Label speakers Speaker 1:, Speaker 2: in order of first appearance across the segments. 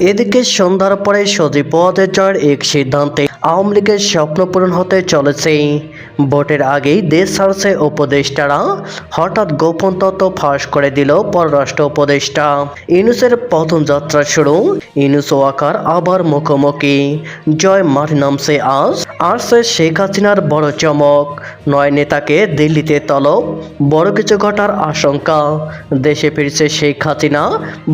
Speaker 1: এদিকে সন্ধ্যার পরে সজীব ওয়াজেদ জয়ের এক সিদ্ধান্তে আওয়ামী লীগের স্বপ্ন পূরণ হতে চলেছে। ভোটের আগেই দেশ ছাড়ছে উপদেষ্টারা, হঠাৎ গোপন তথ্য ফাঁস করে দিল পররাষ্ট্র উপদেষ্টা। ইউনূসের পতন যাত্রা শুরু, ইউনূস ওয়াকার আবার মুখোমুখি। জয় মাঠে নামছে আজ, আসছে শেখ হাসিনার বড় চমক। 9 নেতাকে দিল্লিতে তলব, বড় কিছু ঘটার আশঙ্কা। দেশে ফিরছে শেখ হাসিনা,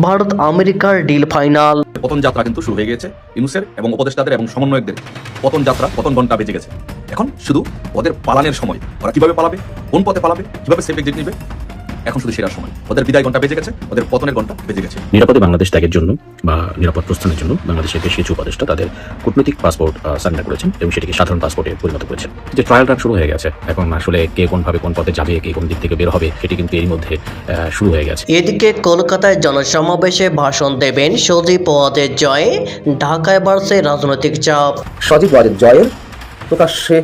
Speaker 1: ভারত আমেরিকার ডিল ফাইনাল।
Speaker 2: পতন যাত্রা কিন্তু শুরু হয়ে গেছে। ইউনূসের এবং উপদেষ্টাদের এবং সমন্বয়কদের পতন যাত্রা, পতন ঘন্টা বেজে গেছে। এখন শুধু ওদের পালানের সময়, ওরা কিভাবে পালাবে, কোন পথে পালাবে, কিভাবে সেফ এক্সিট নিবে, এখন শুধু সেরার সময়। ওদের বিদায় ঘন্টা বেজে গেছে, ওদের পতনের ঘন্টা বেজে গেছে।
Speaker 3: নিরাপদে বাংলাদেশ ত্যাগের জন্য বা নিরাপদ প্রস্থানের জন্য বাংলাদেশের বেশ কিছু উপদেষ্টা তাদের কূটনৈতিক পাসপোর্ট সারেন্ডার করেছেন এবং সেটিকে সাধারণ পাসপোর্টে পরিণত করেছেন। যে ট্রায়াল রান শুরু হয়ে গেছে, এখন আসলে কে কোনভাবে কোন পথে যাবে, কে কোন দিক থেকে বের হবে, সেটি কিন্তু এর মধ্যে শুরু হয়ে গেছে।
Speaker 1: এদিকে কলকাতায় জনসমাবেশে ভাষণ দেবেন সজীব ওয়াজেদ জয়, ঢাকায় বাড়ছে রাজনৈতিক চাপ।
Speaker 4: সজীব ওয়াজেদ জয়ের প্রকাশ্যে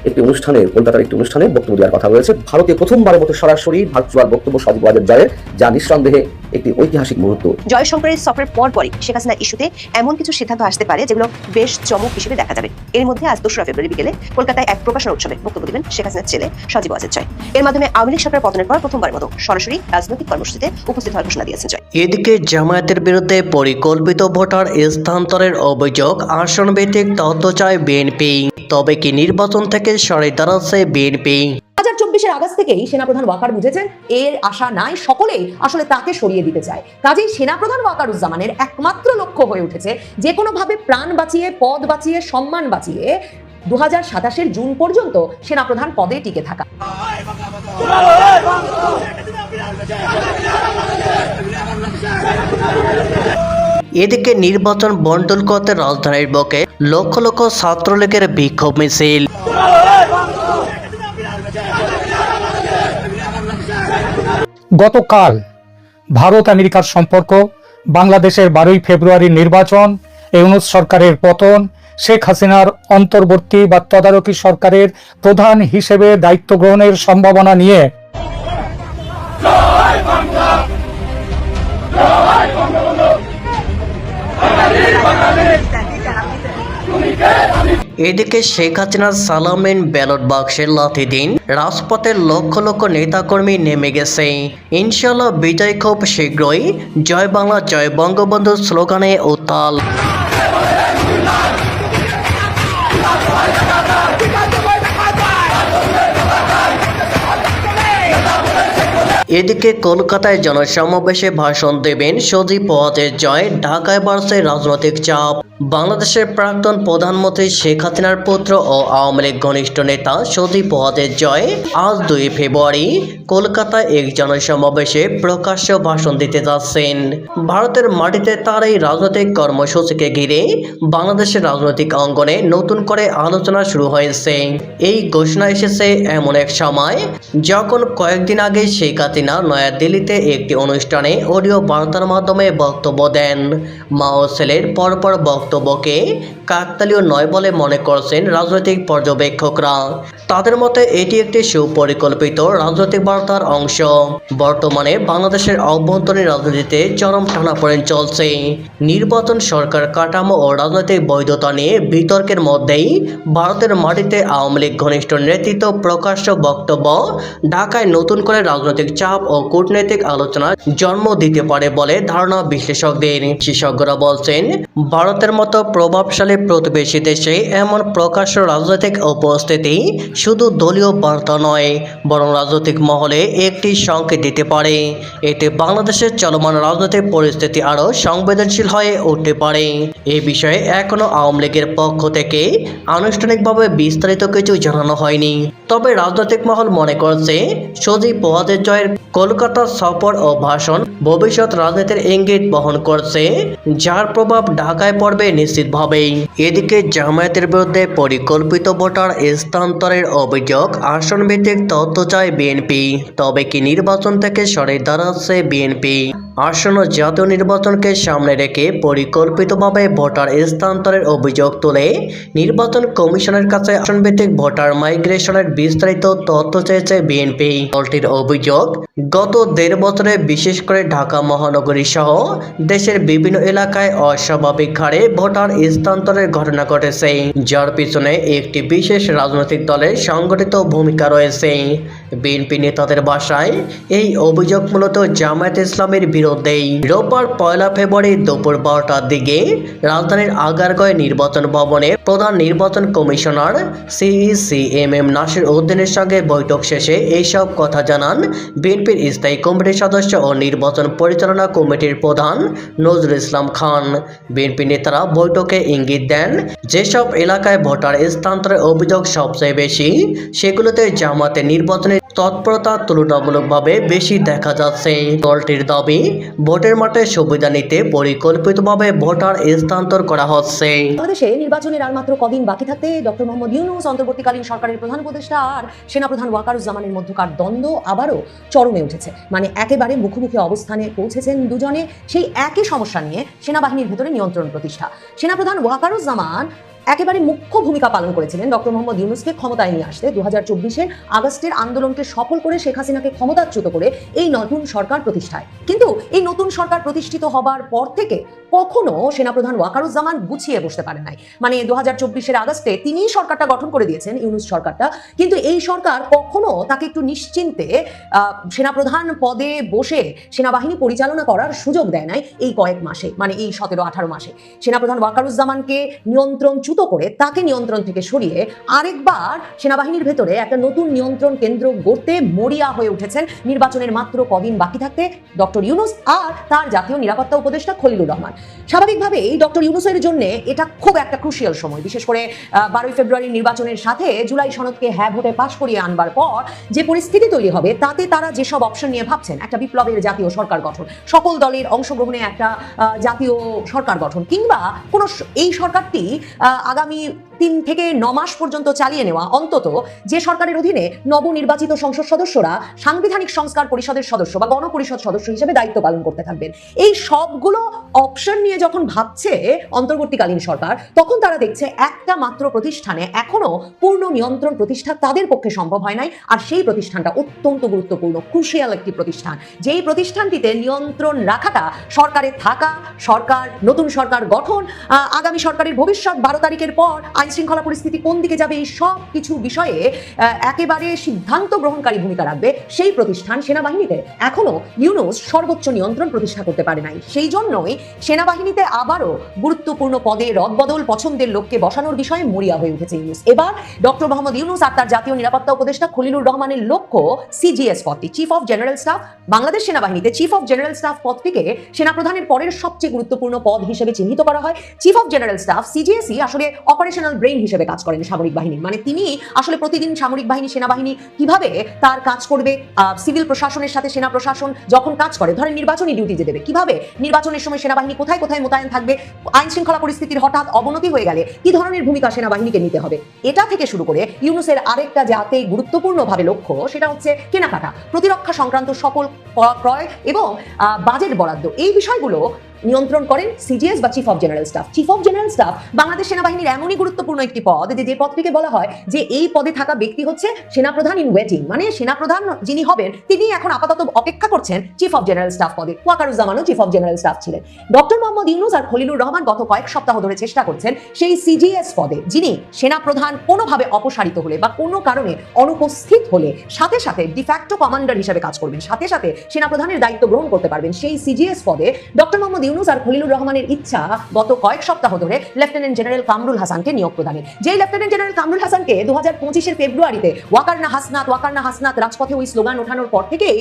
Speaker 4: একটি অনুষ্ঠানে, কলকাতার একটি অনুষ্ঠানে বক্তব্য দেওয়ার কথা রয়েছে। ভারতে প্রথমবারের মতো সরাসরি ভার্চুয়াল বক্তব্য সজীব ওয়াজেদ জয়ের, যা নিঃসন্দেহে একটি ঐতিহাসিক মুহূর্ত।
Speaker 5: জয় শঙ্করের সফরের পরপরই শেখ হাসিনা ইস্যুতে এমন কিছু সিদ্ধান্ত আসতে পারে যেগুলো বেশ চমক হিসেবে দেখা যাবে। এর মধ্যে আজ 2রা ফেব্রুয়ারি বিকেলে কলকাতায় এক প্রকাশনা উৎসবে বক্তব্য দেবেন শেখ হাসিনার ছেলে সজীব ওয়াজেদ জয়। এর মাধ্যমে আওয়ামী লীগ সরকারের পতনের পর প্রথমবারের মতো সরাসরি রাজনৈতিক কর্মসূচিতে উপস্থিত হওয়ার ঘোষণা দিয়েছেন জয়।
Speaker 1: এদিকে জামায়াতের বিরুদ্ধে পরিকল্পিত ভোটার স্থানান্তরের অভিযোগ, আসন ভিত্তিক তথ্য চায় বিএনপি। তবে কি নির্বাচন থেকে সরে দাঁড়াচ্ছে বিএনপি?
Speaker 6: 2024-এর আগস্ট থেকেই সেনাপ্রধান ওয়াকার বুঝেছেন এর আশা নাই, সকলেই আসলে তাকে সরিয়ে দিতে চায়। কাজেই সেনাপ্রধান ওয়াকারুজ্জামানের একমাত্র লক্ষ্য হয়ে উঠেছে যে কোনোভাবে প্রাণ বাঁচিয়ে, পদ বাঁচিয়ে, সম্মান বাঁচিয়ে 2027-এর জুন পর্যন্ত সেনাপ্রধান পদে টিকে থাকা।
Speaker 1: এদিকে নির্বাচন বন্টন করতে রাজধানীর বুকে লক্ষ লক্ষ ছাত্রলীগের বিক্ষোভ মিছিল।
Speaker 7: গতকাল ভারত আমেরিকার সম্পর্ক, বাংলাদেশের 12ই ফেব্রুয়ারির নির্বাচন, ইউনূস সরকারের পতন, শেখ হাসিনার অন্তর্বর্তী বা তদারকি সরকারের প্রধান হিসেবে দায়িত্ব গ্রহণের সম্ভাবনা নিয়ে
Speaker 1: এদিকে শেখ হাসিনার সালামিন ব্যালট বাক্সের লাথি দিন, রাজপথের লক্ষ লক্ষ নেতাকর্মী নেমে গেছে। ইনশাল্লাহ বিজয় খুব শীঘ্রই, জয় বাংলা জয় বঙ্গবন্ধু স্লোগানে উত্তাল। এদিকে কলকাতায় জনসমাবেশে ভাষণ দেবেন সজীব ওয়াজেদ জয়, ঢাকায় বাড়ছে রাজনৈতিক চাপ। বাংলাদেশের প্রাক্তন প্রধানমন্ত্রী শেখ হাসিনার পুত্র ও আওয়ামী লীগ ঘনিষ্ঠ নেতা সজীব ওয়াজেদ জয় আজ 2 ফেব্রুয়ারি কলকাতায় এক জনসমাবেশে প্রকাশ্য ভাষণ দিতে যাচ্ছেন। ভারতের মাটিতে তার এই রাজনৈতিক কর্মসূচিকে ঘিরে বাংলাদেশের রাজনৈতিক অঙ্গনে নতুন করে আলোচনা শুরু হয়েছে। এই ঘোষণা এসেছে এমন এক সময় যখন কয়েকদিন আগে শেখ হাসিনা নয়াদিল্লিতে একটি অনুষ্ঠানে অডিও বার্তার মাধ্যমে বক্তব্য দেন। মা ও ছেলের পরপর বক্তব্যকে কাকতালীয় নয় বলে মনে করছেন রাজনৈতিক পর্যবেক্ষকরা। তাদের মতে এটি একটি সুপরিকল্পিত রাজনৈতিক বার্তার অংশ। বর্তমানে বাংলাদেশের অভ্যন্তরীণ রাজনীতিতে চরম টানাপোড়েন চলছে। নির্বাচন, সরকার কাঠামো ও রাজনৈতিক বৈধতা নিয়ে বিতর্কের মধ্যেই ভারতের মাটিতে আওয়ামী লীগ ঘনিষ্ঠ নেতৃত্ব প্রকাশ্য বক্তব্য ঢাকায় নতুন করে রাজনৈতিক চাপ ও কূটনৈতিক আলোচনা জন্ম দিতে পারে বলে ধারণা বিশ্লেষকদের। বিশেষজ্ঞরা বলছেন, ভারতের মতো প্রভাবশালী প্রতিবেশী দেশে এমন প্রকাশ্য রাজনৈতিক উপস্থিতি শুধু দলীয় বার্তা নয়, বরং রাজনৈতিক মহলে একটি সংকেত দিতে পারে। এতে বাংলাদেশের চলমান রাজনৈতিক পরিস্থিতি আরও সংবেদনশীল হয়ে উঠতে পারে। এই বিষয়ে এখনো আওয়ামী লীগের পক্ষ থেকে আনুষ্ঠানিকভাবে বিস্তারিত কিছু জানানো হয়নি। তবে রাজনৈতিক মহল মনে করছে সজীব ওয়াজেদ জয়ের কলকাতা সফর ও ভাষণ ভবিষ্যৎ রাজনীতির ইঙ্গিত বহন করছে, যার প্রভাব ঢাকায় পড়বে নিশ্চিতভাবেই। এদিকে জামায়াতের বিরুদ্ধে পরিকল্পিত ভোটার স্থানান্তরের অভিযোগ, আসন ভিত্তিক তথ্য চায় বিএনপি। তবে কি নির্বাচন থেকে সরে দাঁড়াচ্ছে বিএনপি? আসন্ন জাতীয় নির্বাচনকে সামনে রেখে পরিকল্পিতভাবে ভোটার স্থানান্তরের অভিযোগ তুলে নির্বাচন কমিশনের কাছে আসন ভিত্তিক ভোটার মাইগ্রেশনের বিস্তারিত তথ্য চেয়েছে বিএনপি। দলটির অভিযোগ, গত 1.5 বছরে বিশেষ করে ঢাকা মহানগরী সহ দেশের বিভিন্ন এলাকায় অস্বাভাবিক হারে ভোটার স্থানান্তরের ঘটনা ঘটেছে, যার পিছনে একটি বিশেষ রাজনৈতিক দলের সংগঠিত ভূমিকা রয়েছে। বিএনপি নেতাদের ভাষায় এই অভিযোগ মূলত জামায়াত ইসলামের বিরুদ্ধেই। রোববার 1 ফেব্রুয়ারি দুপুর 12টার দিকে রাজধানীর আগারগাঁও নির্বাচন ভবনে প্রধান নির্বাচন কমিশনার সিইসি নাসির উদ্দিনের সঙ্গে বৈঠক শেষে এইসব কথা জানান বিএনপির স্থায়ী কমিটির সদস্য ও নির্বাচন পরিচালনা কমিটির প্রধান নজরুল ইসলাম খান। বিএনপি নেতারা বৈঠকে ইঙ্গিত দেন, যেসব এলাকায় ভোটার স্থানান্তরের অভিযোগ সবচেয়ে বেশি, সেগুলোতে জামায়াতের নির্বাচনের তৎপরতা তুলনামূলকভাবে বেশি দেখা যাচ্ছে। দলটির দাবি, ভোটের মাঠে সুবিধা নিতে পরিকল্পিতভাবে ভোটার স্থানান্তর করা হচ্ছে।
Speaker 6: বাংলাদেশে নির্বাচনের আর মাত্র কদিন বাকি থাকতে ডক্টর মোহাম্মদ ইউনূস, অন্তর্বর্তীকালীন সরকারের প্রধান উপদেষ্টা আর সেনাপ্রধান ওয়াকারুজ্জামানের মধ্যকার দ্বন্দ্ব আবারও চরমে উঠেছে। মানে একেবারে মুখোমুখি অবস্থানে পৌঁছেছেন দুজনে সেই একই সমস্যা নিয়ে, সেনাবাহিনীর ভেতরে নিয়ন্ত্রণ প্রতিষ্ঠা। সেনাপ্রধান ওয়াকারুজ্জামান একেবারে মুখ্য ভূমিকা পালন করেছিলেন ডক্টর মোহাম্মদ ইউনূসকে ক্ষমতায় নিয়ে আসতে। 2024-এর আগস্টের আন্দোলনকে সফল করে শেখ হাসিনাকে ক্ষমতাচ্যুত করে এই নতুন সরকার প্রতিষ্ঠায়। কিন্তু এই নতুন সরকার প্রতিষ্ঠিত হবার পর থেকে কখনো সেনাপ্রধান ওয়াকারুজ্জামান গুছিয়ে বসতে পারেন নাই। মানে 2024-এর আগস্টে তিনিই সরকারটা গঠন করে দিয়েছেন, ইউনূস সরকারটা, কিন্তু এই সরকার কখনো তাকে একটু নিশ্চিন্তে সেনাপ্রধান পদে বসে সেনাবাহিনী পরিচালনা করার সুযোগ দেয় নাই এই কয়েক মাসে, মানে এই 17-18 মাসে। সেনাপ্রধান ওয়াকারুজ্জামানকে নিয়ন্ত্রণ করে তাকে নিয়ন্ত্রণ থেকে সরিয়ে আরেকবার সেনাবাহিনীর ভেতরে একটা নতুন নিয়ন্ত্রণ কেন্দ্র গড়তে মরিয়া হয়ে উঠেছেন নির্বাচনের মাত্র কদিন বাকি থাকতে ডক্টর ইউনূস আর তার জাতীয় নিরাপত্তা উপদেষ্টা খলিলুর রহমান। স্বাভাবিকভাবেই ডক্টর ইউনূসের জন্য এটা খুব একটা ক্রুশিয়াল সময়, বিশেষ করে 12 ফেব্রুয়ারি নির্বাচনের সাথে জুলাই সনদকে হ্যাঁ ভোটে পাশ করিয়ে আনবার পর যে পরিস্থিতি তৈরি হবে, তাতে তারা যেসব অপশন নিয়ে ভাবছেন, একটা বিপ্লবের জাতীয় সরকার গঠন, সকল দলের অংশগ্রহণে একটা জাতীয় সরকার গঠন, কিংবা কোনো এই সরকারটি আগামী 3 থেকে 9 মাস পর্যন্ত চালিয়ে নেওয়া, অন্তত যে সরকারের অধীনে নবনির্বাচিত সংসদ সদস্যরা সাংবিধানিক সংস্কার পরিষদের সদস্য বা গণপরিষদ সদস্য হিসেবে দায়িত্ব পালন করতে থাকবেন। এই সবগুলো অপশন নিয়ে যখন ভাবছে অন্তর্বর্তীকালীন সরকার, তখন তারা দেখছে একটা মাত্র প্রতিষ্ঠানে এখনো পূর্ণ নিয়ন্ত্রণ প্রতিষ্ঠা তাদের পক্ষে সম্ভব হয় নাই। আর সেই প্রতিষ্ঠানটা অত্যন্ত গুরুত্বপূর্ণ, ক্রুশিয়াল একটি প্রতিষ্ঠান, যেই প্রতিষ্ঠানটিতে নিয়ন্ত্রণ রাখাটা, সরকারে থাকা, সরকার, নতুন সরকার গঠন, আগামী সরকারের ভবিষ্যৎ, 12 তারিখের পর আইন শৃঙ্খলা পরিস্থিতি কোন দিকে যাবে, এই সব কিছু বিষয়ে একেবারে সিদ্ধান্ত গ্রহণকারী ভূমিকা রাখবে সেই প্রতিষ্ঠান সেনাবাহিনীতে এখনো ইউনূস সর্বোচ্চ নিয়ন্ত্রণ প্রতিষ্ঠা করতে পারে নাই। সেই জন্যই সেনাবাহিনীতে আবারও গুরুত্বপূর্ণ পদে রদবদল, পছন্দের লোককে বসানোর বিষয়ে মরিয়া হয়ে উঠেছে ইউনূস। এবার ডক্টর মোহাম্মদ ইউনূস আর তার জাতীয় নিরাপত্তা উপদেষ্টা খলিলুর রহমানের লক্ষ্য সিজিএস পদটি, chief of general staff. Bangladesh সেনাবাহিনীতে চিফ অফ জেনারেল স্টাফ পদটিকে সেনাপ্রধানের পরের সবচেয়ে গুরুত্বপূর্ণ পদ হিসেবে চিহ্নিত করা হয়। চিফ অফ জেনারেল স্টাফ, সিজিএসই আসলে অপারেশনাল ব্রেইন হিসেবে কাজ করেন সামরিক বাহিনীর। মানে তিনি আসলে প্রতিদিন সামরিক বাহিনী, সেনাবাহিনী কিভাবে তার কাজ করবে, সিভিল প্রশাসনের সাথে সেনা প্রশাসন যখন কাজ করে, ধরেন নির্বাচনী ডিউটি যে দেবে, কিভাবে নির্বাচনের সময় সেনাবাহিনী কোথায় কোথায় মোতায়েন থাকবে, আইন শৃঙ্খলা পরিস্থিতির হঠাৎ অবনতি হয়ে গেলে কি ধরনের ভূমিকা সেনাবাহিনীকে নিতে হবে, এটা থেকে শুরু করে ইউনূসের আরেকটা যাতে গুরুত্বপূর্ণভাবে লক্ষ্য, সেটা হচ্ছে কেনাকাটা, প্রতিরক্ষা সংক্রান্ত সকল ক্রয় এবং বাজেট বরাদ্দ, এই বিষয়গুলো নিয়ন্ত্রণ করেন সিজিএস বা chief of general staff. Chief of general staff Bangladesh সেনাবাহিনীর এমনই গুরুত্বপূর্ণ একটি পদ যে পদটিকে বলা হয় যে এই পদে থাকা ব্যক্তি হচ্ছে সেনাপ্রধান ইন ওয়েটিং, মানে সেনাপ্রধান যিনি হবেন তিনি এখন আপাতত অপেক্ষা করছেন চিফ অফ জেনারেল স্টাফ পদে। ওয়াকারুজ্জামানও চিফ অফ জেনারেল স্টাফ ছিলেন। ডক্টর মোহাম্মদ ইউনূস আর খলিলুর রহমান গত কয়েক সপ্তাহ ধরে চেষ্টা করছেন সেই সিজিএস পদে, যিনি সেনাপ্রধান কোনোভাবে অপসারিত হলে বা কোনো কারণে অনুপস্থিত হলে সাথে সাথে ডিফ্যাক্টো কমান্ডার হিসেবে কাজ করবেন, সাথে সাথে সেনাপ্রধানের দায়িত্ব গ্রহণ করতে পারবেন, সেই সিজিএস পদে ডক্টর মোহাম্মদ ইউনূস আর খলিলুর রহমানের ইচ্ছা গত কয়েক সপ্তাহ ধরে লেফটেন্যান্ট জেনারেল কামরুল হাসানকে নিয়োগ প্রদানের। যেই লেফটেন্যান্ট জেনারেল কামরুল হাসানকে 2025-এর ফেব্রুয়ারিতে ওয়াকারনা হাসনাত রাজপথে ওই স্লোগান ওঠানোর পর থেকেই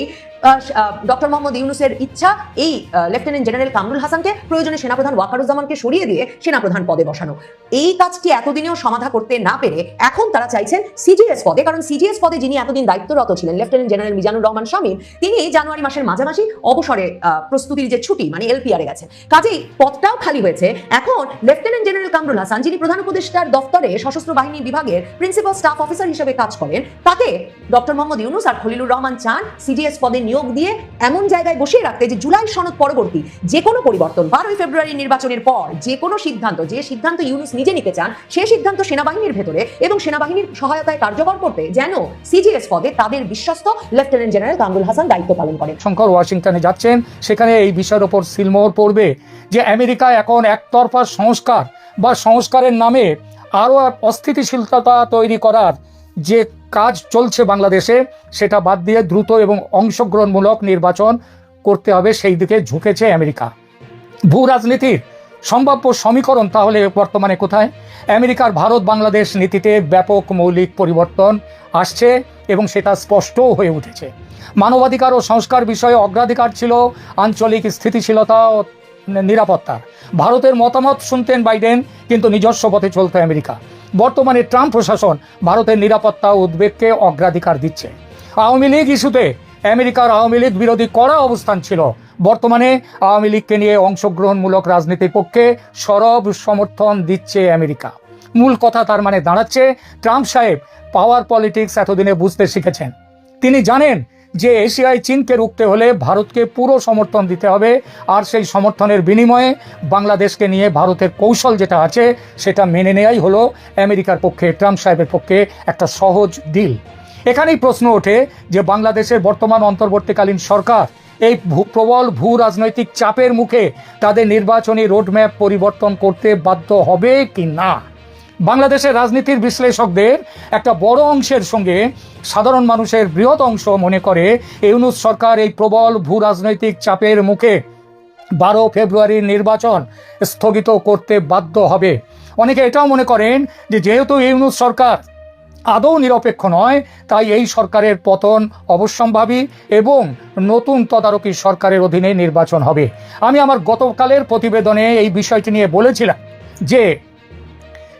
Speaker 6: ডক্টর মোহাম্মদ ইউনূসের ইচ্ছা এই লেফটেন্যান্ট জেনারেল কামরুল হাসানকে প্রয়োজনে সেনাপ্রধান ওয়াকারুজ্জামানকে সরিয়ে দিয়ে সেনাপ্রধান পদে বসানো। এই কাজটি এতদিনেও সমাধা করতে না পেরে এখন তারা চাইছেন সিজিএস পদে, কারণ সিজিএস পদে যিনি এতদিন দায়িত্বরত ছিলেন লেফটেন্যান্ট জেনারেল মিজানুর রহমান শামীম, তিনি জানুয়ারি মাসের মাঝামাঝি অবসরে প্রস্তুতির যে ছুটি, মানে এলপিআরে গেছেন। গেছে, কাজেই পদটাও খালি হয়েছে। এখন লেফটেন্যান্ট জেনারেল কামরুল হাসান, যিনি প্রধান উপদেষ্টার দফতরে সশস্ত্র বাহিনী বিভাগের প্রিন্সিপাল স্টাফ অফিসার হিসেবে কাজ করেন, তাকে ডক্টর মোহাম্মদ ইউনূস আর খলিলুর রহমান চান সিডিএস পদে নিয়োগ দিয়ে এমন জায়গায় বসিয়ে রাখতে যে জুলাই সনদ পরবর্তী যে কোনো পরিবর্তন, 12 ফেব্রুয়ারি নির্বাচনের পর যে কোনো সিদ্ধান্ত, যে সিদ্ধান্ত ইউনূস নিজে নিতে চান, সেই সিদ্ধান্ত সেনাবাহিনীর ভেতরে এবং সেনাবাহিনীর সহায়তায় কার্যকর করতে যেন সিজিএস পদে তাদের বিশ্বস্ত লেফটেন্যান্ট জেনারেল কামরুল হাসান দায়িত্ব পালন করেন।
Speaker 7: শঙ্কর ওয়াশিংটনে যাচ্ছেন, সেখানে এই বিষয়ের ওপর সিলমোহর পড়বে যে আমেরিকা এখন একতরফা সংস্কার বা সংস্কারের নামে আরও অস্থিতিশীলতা তৈরি করার যে কাজ চলছে বাংলাদেশে, সেটা বাদ দিয়ে দ্রুত এবং অংশগ্রহণমূলক নির্বাচন করতে হবে, সেই দিকে ঝুঁকেছে আমেরিকা। ভূ রাজনীতির সম্ভাব্য সমীকরণ তাহলে বর্তমানে কোথায়? আমেরিকার ভারত বাংলাদেশ নীতিতে ব্যাপক মৌলিক পরিবর্তন আসছে এবং সেটা স্পষ্টও হয়ে উঠেছে। মানবাধিকার ও সংস্কার বিষয়ে অগ্রাধিকার ছিল আঞ্চলিক স্থিতিশীলতা ও নিরাপত্তার। ভারতের মতামত শুনতেন বাইডেন, কিন্তু নিজস্ব পথে চলত আমেরিকা। বর্তমানে ট্রাম্প প্রশাসন ভারতের নিরাপত্তা ও উদ্বেগকে অগ্রাধিকার দিচ্ছে। আওয়ামী লীগ ইস্যুতে আমেরিকার আওয়ামী লীগ বিরোধী কড়া অবস্থান ছিল। বর্তমানে আওয়ামী লীগকে নিয়ে অংশগ্রহণমূলক রাজনীতির পক্ষে সরব সমর্থন দিচ্ছে আমেরিকা। মূল কথা তার মানে দাঁড়াচ্ছে, ট্রাম্প সাহেব পাওয়ার পলিটিক্স এতদিনে বুঝতে শিখেছেন। তিনি জানেন যে এশিয়ায় চীনকে রুখতে হলে ভারতকে পুরো সমর্থন দিতে হবে, আর সেই সমর্থনের বিনিময়ে বাংলাদেশকে নিয়ে ভারতের কৌশল যেটা আছে সেটা মেনে নেওয়াই হলো আমেরিকার পক্ষে, ট্রাম্প সাহেবের পক্ষে একটা সহজ ডিল। এখানেই প্রশ্ন ওঠে যে বাংলাদেশের বর্তমান অন্তর্বর্তীকালীন সরকার এই প্রবল ভূ রাজনৈতিক চাপের মুখে তাদের নির্বাচনী রোডম্যাপ পরিবর্তন করতে বাধ্য হবে কি না। বাংলাদেশের রাজনীতির বিশ্লেষকদের একটা বড় অংশের সঙ্গে সাধারণ মানুষের বৃহৎ অংশ মনে করে ইউনূস সরকার এই প্রবল ভূ রাজনৈতিক চাপের মুখে 12 ফেব্রুয়ারির নির্বাচন স্থগিত করতে বাধ্য হবে। অনেকে এটাও মনে করেন যে যেহেতু ইউনূস সরকার আদৌ নিরপেক্ষ নয়, তাই এই সরকারের পতন অবশ্যম্ভাবী এবং নতুন তদারকি সরকারের অধীনে নির্বাচন হবে। আমি আমার গতকালের প্রতিবেদনে এই বিষয়টি নিয়ে বলেছিলাম যে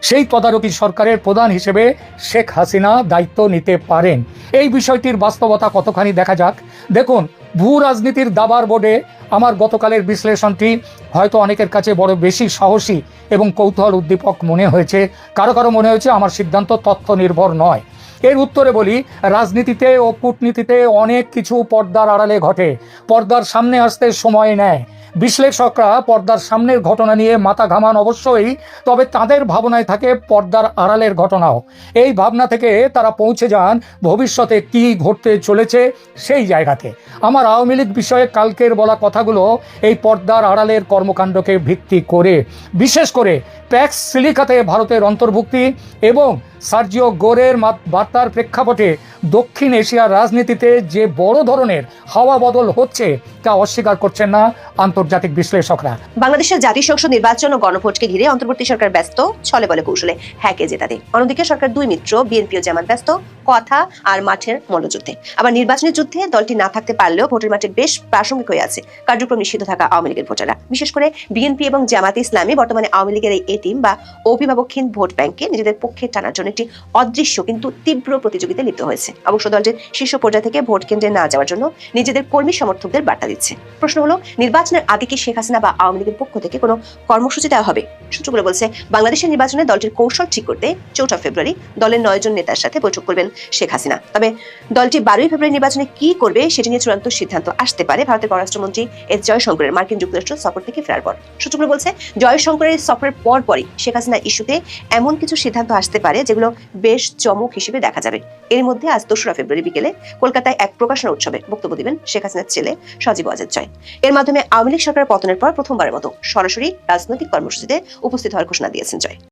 Speaker 7: সেই তদারকি সরকারের প্রধান হিসেবে শেখ হাসিনা দায়িত্ব নিতে পারেন। এই বিষয়টির বাস্তবতা কতখানি দেখা যাক। দেখুন, ভূ রাজনীতির দাবার বোর্ডে আমার গতকালের বিশ্লেষণটি হয়তো অনেকের কাছে বড় বেশি সাহসী এবং কৌতূহল উদ্দীপক মনে হয়েছে, কারো কারো মনে হয়েছে আমার সিদ্ধান্ত তথ্য নির্ভর নয়। এর উত্তরে বলি, রাজনীতিতে ও কূটনীতিতে অনেক কিছু পর্দার আড়ালে ঘটে, পর্দার সামনে আসতে সময় নেয়। বিশ্লেষকরা পর্দার সামনের ঘটনা নিয়ে মাথা ঘামান অবশ্যই, তবে তাদের ভাবনায় থাকে পর্দার আড়ালের ঘটনাও। এই ভাবনা থেকে তারা পৌঁছে যান ভবিষ্যতে কি ঘটতে চলেছে সেই জায়গাতে। আমার আওয়ামী লীগ বিষয়ে কালকের বলা কথাগুলো এই পর্দার আড়ালের কর্মকাণ্ডকে ভিত্তি করে, বিশেষ করে প্যাক্স সিলিকাতে ভারতের অন্তর্ভুক্তি এবং সার্জিও গোরের বার্তার প্রেক্ষাপটে দক্ষিণ এশিয়ার রাজনীতিতে যে বড় ধরনের হাওয়া বদল হচ্ছে তা অস্বীকার করছেন না আন্তর্জাতিক বিশ্লেষকরা।
Speaker 5: বাংলাদেশের জাতীয় সংসদ নির্বাচন ও গণভোটকে ঘিরে অন্তর্বর্তী সরকার ব্যস্ত ছলে বলে কৌশলে হ্যাকে জেতাতে। অন্যদিকে সরকার দুই মিত্র বিএনপি ও জামাত ব্যস্ত কথা আর মাঠের মল্লযুদ্ধে। আবার নির্বাচনী যুদ্ধে দলটি না থাকতে পারলেও ভোটের মাঠে বেশ প্রাসঙ্গিক হয়ে আছে কার্যক্রম নিষিদ্ধ থাকা আওয়ামী লীগের ভোটাররা। বিশেষ করে বিএনপি এবং জামাতে ইসলামী বর্তমানে আওয়ামী লীগের এই এটিম বা অভিভাবকহীন ভোট ব্যাংককে নিজেদের পক্ষে টানার জন্য একটি অদৃশ্য কিন্তু তীব্র প্রতিযোগিতায় লিপ্ত হয়েছে। অবশ্য দলটির শীর্ষ পর্যায় থেকে ভোট কেন্দ্রে না যাওয়ার জন্য নিজেদের কর্মী সমর্থকদের বার্তা দিচ্ছে। প্রশ্ন হলো, নির্বাচনের আগে কি শেখ হাসিনা বা আওয়ামী লীগের পক্ষ থেকে কোনো কর্মসূচি দেওয়া হবে? সূত্রগুলো বলছে, বাংলাদেশের নির্বাচনে দলটির কৌশল ঠিক করতে 4 ফেব্রুয়ারি দলের 9 জন নেতার সাথে বৈঠক করবেন শেখ হাসিনা। তবে দলটি 12 ফেব্রুয়ারি নির্বাচনে কি করবে সেটি নিয়ে চূড়ান্ত সিদ্ধান্ত আসতে পারে ভারতের পররাষ্ট্রমন্ত্রী এস জয়শঙ্করের মার্কিন যুক্তরাষ্ট্র সফর থেকে ফেরার পর। সূত্রগুলো বলছে, জয়শঙ্করের সফরের পরপরই শেখ হাসিনা ইস্যুতে এমন কিছু সিদ্ধান্ত আসতে পারে যেগুলো বেশ চমক হিসেবে দেখা যাবে। এর মধ্যে আজ 2 ফেব্রুয়ারি বিকেলে কলকাতায় এক প্রকাশনা উৎসবে বক্তব্য দিবেন শেখ হাসিনার ছেলে সজীব ওয়াজেদ জয়। এর মাধ্যমে আওয়ামী লীগ সরকারের পতনের পর প্রথমবারের মতো সরাসরি রাজনৈতিক কর্মসূচিতে উপস্থিত হওয়ার ঘোষণা দিয়েছেন জয়।